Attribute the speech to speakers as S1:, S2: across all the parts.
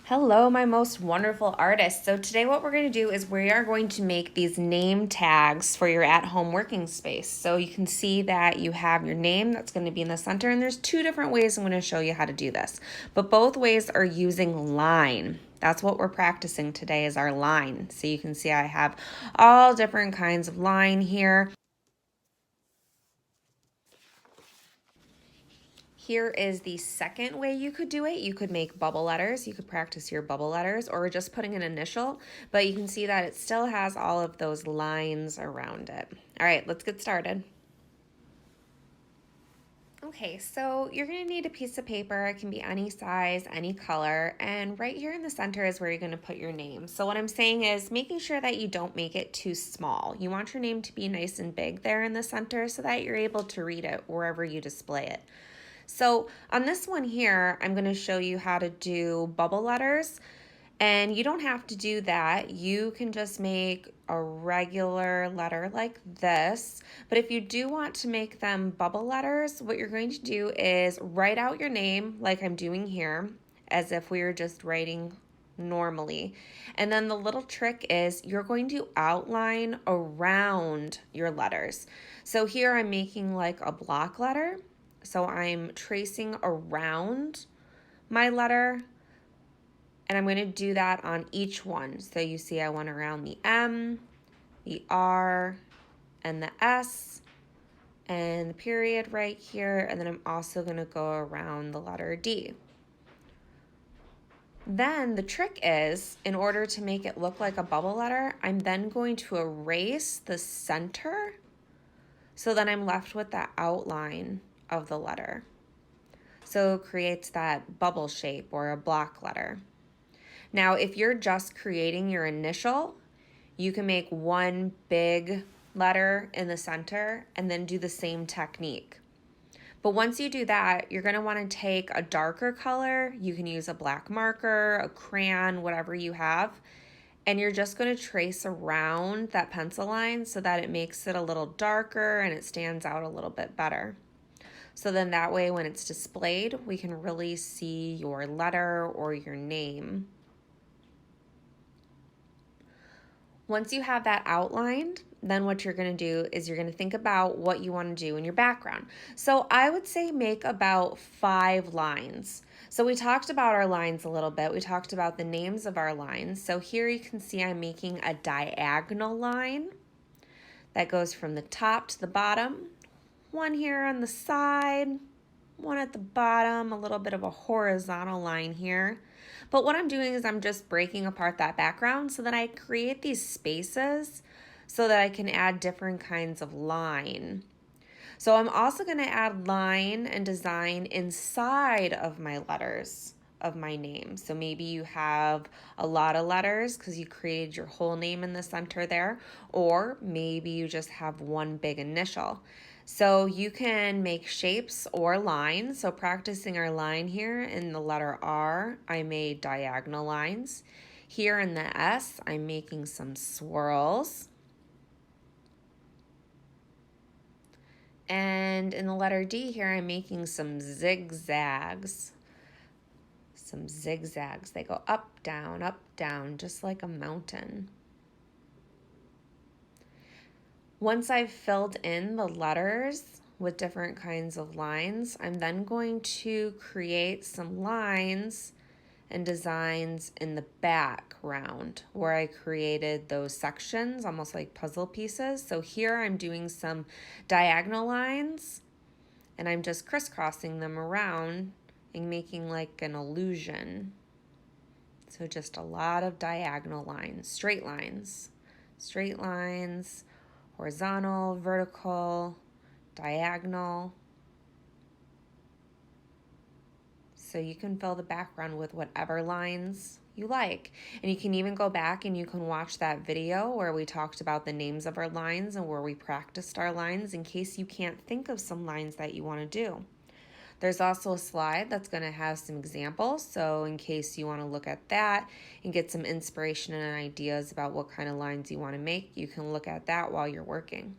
S1: Hello, my most wonderful artists. So today what we're going to do is we are going to make these name tags for your at-home working space. So you can see that you have your name that's going to be in the center, and there's two different ways I'm going to show you how to do this. But both ways are using line. That's what we're practicing today is our line. So you can see I have all different kinds of line here. Here is the second way you could do it. You could make bubble letters. You could practice your bubble letters or just putting an initial, but you can see that it still has all of those lines around it. All right, let's get started. Okay, so you're gonna need a piece of paper. It can be any size, any color, and right here in the center is where you're gonna put your name. So what I'm saying is making sure that you don't make it too small. You want your name to be nice and big there in the center so that you're able to read it wherever you display it. So on this one here, I'm going to show you how to do bubble letters. And you don't have to do that. You can just make a regular letter like this. But if you do want to make them bubble letters, what you're going to do is write out your name like I'm doing here, as if we were just writing normally. And then the little trick is you're going to outline around your letters. So here I'm making like a block letter. So I'm tracing around my letter, and I'm going to do that on each one. So you see I went around the M, the R, and the S, and the period right here, and then I'm also going to go around the letter D. Then the trick is, in order to make it look like a bubble letter, I'm then going to erase the center, so then I'm left with the outline of the letter. So it creates that bubble shape or a block letter. Now, if you're just creating your initial, you can make one big letter in the center and then do the same technique. But once you do that, you're going to want to take a darker color. You can use a black marker, a crayon, whatever you have. And you're just going to trace around that pencil line so that it makes it a little darker and it stands out a little bit better. So then that way when it's displayed, we can really see your letter or your name. Once you have that outlined, then what you're going to do is you're going to think about what you want to do in your background. So I would say make about 5 lines. So we talked about our lines a little bit. We talked about the names of our lines. So here you can see I'm making a diagonal line that goes from the top to the bottom. One here on the side, one at the bottom, a little bit of a horizontal line here. But what I'm doing is I'm just breaking apart that background so that I create these spaces so that I can add different kinds of line. So I'm also going to add line and design inside of my letters of my name. So maybe you have a lot of letters because you created your whole name in the center there, or maybe you just have one big initial. So you can make shapes or lines. So practicing our line here in the letter R, I made diagonal lines. Here in the S, I'm making some swirls. And in the letter D here, I'm making some zigzags. Some zigzags. They go up, down, just like a mountain. Once I've filled in the letters with different kinds of lines, I'm then going to create some lines and designs in the background where I created those sections, almost like puzzle pieces. So here I'm doing some diagonal lines and I'm just crisscrossing them around and making like an illusion. So just a lot of diagonal lines, straight lines, horizontal, vertical, diagonal. So you can fill the background with whatever lines you like. And you can even go back and you can watch that video where we talked about the names of our lines and where we practiced our lines in case you can't think of some lines that you want to do. There's also a slide that's going to have some examples, so in case you want to look at that and get some inspiration and ideas about what kind of lines you want to make, you can look at that while you're working.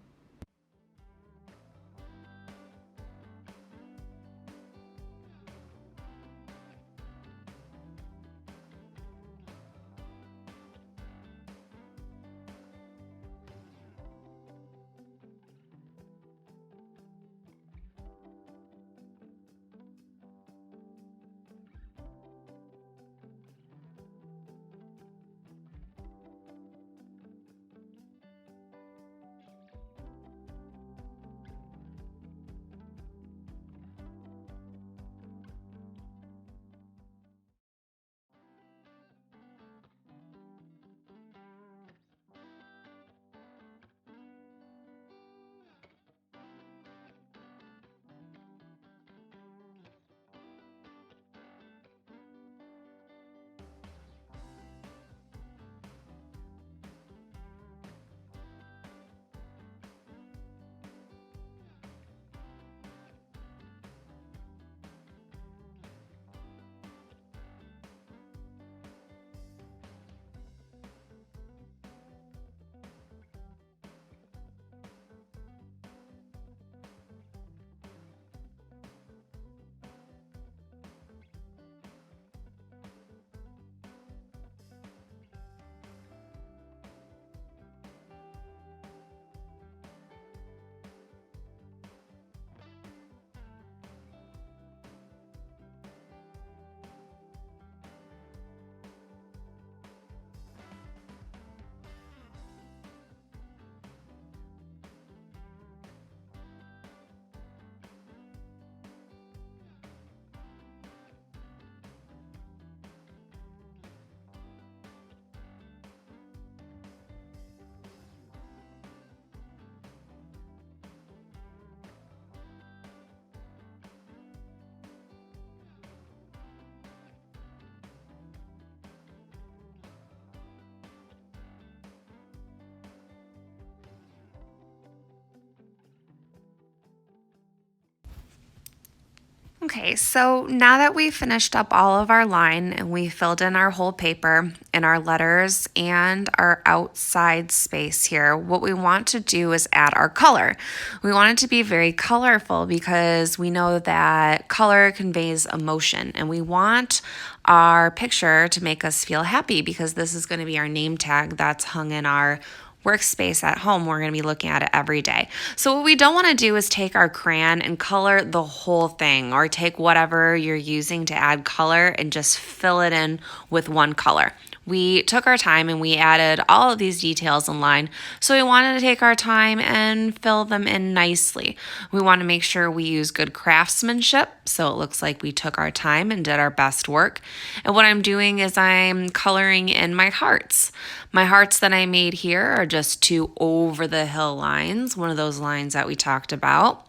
S1: Okay, so now that we finished up all of our line and we filled in our whole paper and our letters and our outside space here, what we want to do is add our color. We want it to be very colorful because we know that color conveys emotion, and we want our picture to make us feel happy because this is going to be our name tag that's hung in our workspace at home. We're going to be looking at it every day. So what we don't want to do is take our crayon and color the whole thing, or take whatever you're using to add color and just fill it in with one color. We took our time and we added all of these details in line, so we wanted to take our time and fill them in nicely. We want to make sure we use good craftsmanship so it looks like we took our time and did our best work. And what I'm doing is I'm coloring in my hearts. My hearts that I made here are just two over the hill lines, one of those lines that we talked about,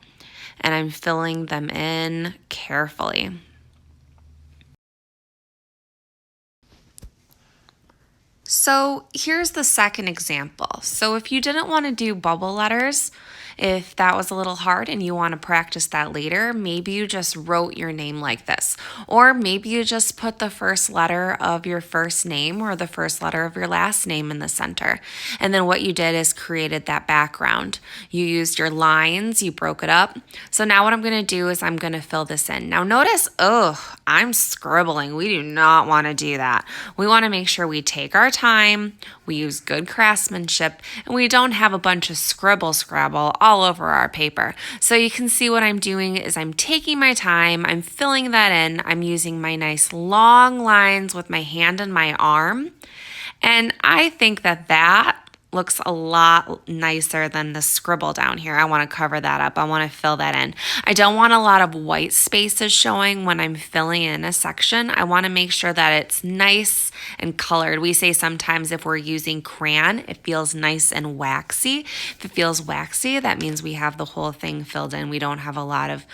S1: and I'm filling them in carefully. So here's the second example. So if you didn't want to do bubble letters, if that was a little hard and you want to practice that later, maybe you just wrote your name like this. Or maybe you just put the first letter of your first name or the first letter of your last name in the center. And then what you did is created that background. You used your lines, you broke it up. So now what I'm going to do is I'm going to fill this in. Now notice, I'm scribbling. We do not want to do that. We want to make sure we take our time, we use good craftsmanship, and we don't have a bunch of scrabble all over our paper. So you can see what I'm doing is I'm taking my time, I'm filling that in, I'm using my nice long lines with my hand and my arm. And I think that looks a lot nicer than the scribble down here. I want to cover that up. I want to fill that in. I don't want a lot of white spaces showing when I'm filling in a section. I want to make sure that it's nice and colored. We say sometimes if we're using crayon, it feels nice and waxy. If it feels waxy, that means we have the whole thing filled in. We don't have a lot of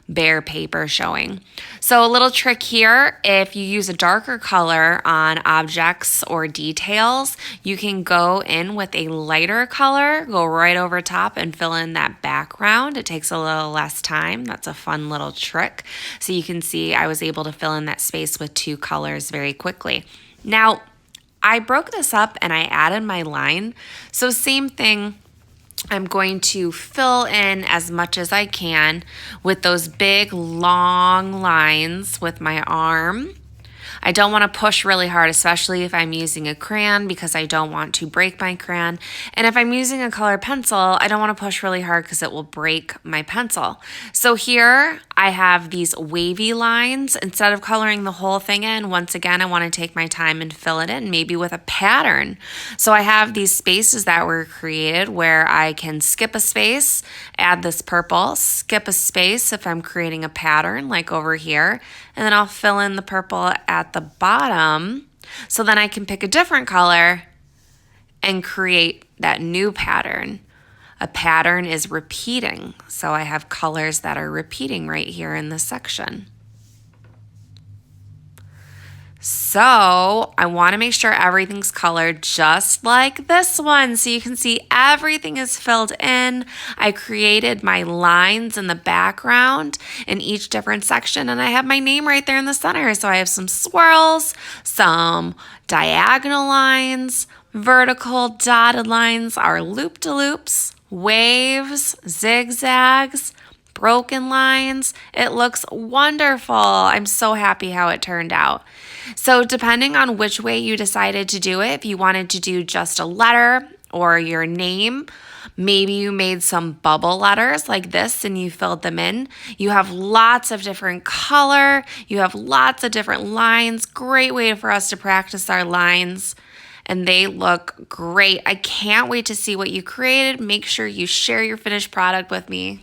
S1: bare paper showing. So a little trick here, if you use a darker color on objects or details, you can go in with a lighter color, go right over top and fill in that background. It takes a little less time. That's a fun little trick. So you can see I was able to fill in that space with two colors very quickly. Now, I broke this up and I added my line. So same thing, I'm going to fill in as much as I can with those big long lines with my arm. I don't want to push really hard, especially if I'm using a crayon, because I don't want to break my crayon. And if I'm using a colored pencil, I don't want to push really hard because it will break my pencil. So here I have these wavy lines. Instead of coloring the whole thing in, once again, I want to take my time and fill it in, maybe with a pattern. So I have these spaces that were created where I can skip a space, add this purple, skip a space if I'm creating a pattern like over here, and then I'll fill in the purple at the bottom, so then I can pick a different color and create that new pattern. A pattern is repeating, so I have colors that are repeating right here in this section. So I want to make sure everything's colored just like this one. So you can see everything is filled in. I created my lines in the background in each different section, and I have my name right there in the center. So I have some swirls, some diagonal lines, vertical dotted lines are loop-de-loops, waves, zigzags, broken lines. It looks wonderful. I'm so happy how it turned out. So depending on which way you decided to do it, if you wanted to do just a letter or your name, maybe you made some bubble letters like this and you filled them in. You have lots of different color. You have lots of different lines. Great way for us to practice our lines. And they look great. I can't wait to see what you created. Make sure you share your finished product with me.